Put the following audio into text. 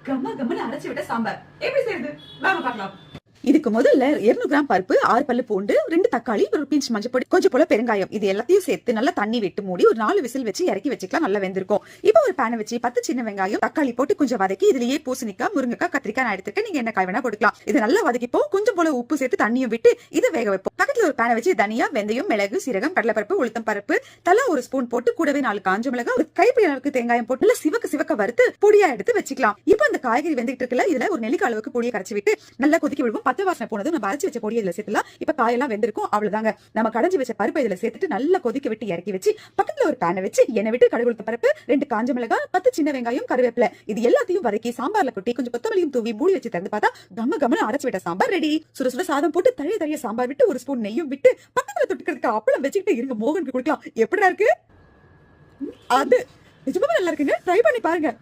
கம்ம கம்மனு அரைச்சு விட்ட சாம்பார் எப்படி செய்யுது வாங்க பார்க்கலாம். இதுக்கு முதல்ல 200 கிராம் பருப்பு, 6 பல்லு பூண்டு, 2 தக்காளி, ஒரு பிஞ்ச் மஞ்சள் பொடி, கொஞ்சம் போல பெருங்காயம், இது எல்லாத்தையும் சேர்த்து நல்லா தண்ணி விட்டு மூடி ஒரு 4 விசில் வச்சு இறக்கி வச்சுக்கலாம். நல்லா வெந்திருக்கும். இப்போ ஒரு பேனை வச்சு 10 சின்ன வெங்காயம், தக்காளி போட்டு கொஞ்சம் வதக்கி இதுலயே பூசணிக்காய், முருங்கைக்காய், கத்திரிக்காய் நான் எடுத்துருக்கேன். நீங்க என்ன காய் வேணா போட்டுக்கலாம். இது நல்லா வதக்கிப்போ கொஞ்சம் போல உப்பு சேர்த்து தண்ணியும் விட்டு இதை வேக வைப்போம். பக்கத்துல ஒரு பேனை வச்சு தனியா, வெந்தயம், மிளகு, சீரகம், கடலைப்பருப்பு, உளுத்தம் பருப்பு தலா ஒரு ஸ்பூன் போட்டு கூடவே 4 காஞ்ச மிளகாய், ஒரு கைப்பிடி அளவுக்கு தேங்காயம் போட்டு நல்லா சிவக்க வறுத்து பொடியா எடுத்து வச்சுக்கலாம். இப்போ அந்த காய்கறி வெந்துட்டு இருக்குல்ல, இதுல ஒரு நெல்லிக்காய் அளவுக்கு பொடியை கரைச்சு விட்டு நல்லா கொதிக்க விடுவோம். பச்சை வாசனை போனதும் நம்ம அரைச்சு வச்ச பொடி இதுல சேர்த்துலாம். இப்ப காயெல்லாம் வெந்திருக்கும். அவ்வளவுதாங்க. நம்ம கடைஞ்சி வச்ச பருப்பை இதுல சேர்த்துட்டு நல்லா கொதிக்க விட்டு இறக்கி வச்சு பக்கத்துல ஒரு பேனை வச்சு எண்ணெய் விட்டு கடுகு உளுத்த பருப்பு, 2 காஞ்ச மிளகாய், 10 சின்ன வெங்காயம், கருவேப்பிலை இது எல்லாத்தையும் வதக்கி சாம்பார்ல கொட்டி கொஞ்சம் கொத்தமல்லியும் தூவி மூடி வச்சு திறந்து பார்த்தா கம்ம கம்மனு அரைச்சு விட்ட சாம்பார் ரெடி. சுட சுட சாதம் போட்டு தழிய சாம்பார் விட்டு ஒரு ஸ்பூன் நெய்யும் விட்டு பக்கத்துல தொட்டுக்கிறதுக்கு அப்பளம் வச்சுக்கிட்டு இருங்க மோகனுக்கு கொடுக்கலாம். எப்படிடா இருக்கு? அது நிஜமாவே நல்லா இருக்குங்க. ட்ரை பண்ணி பாருங்க.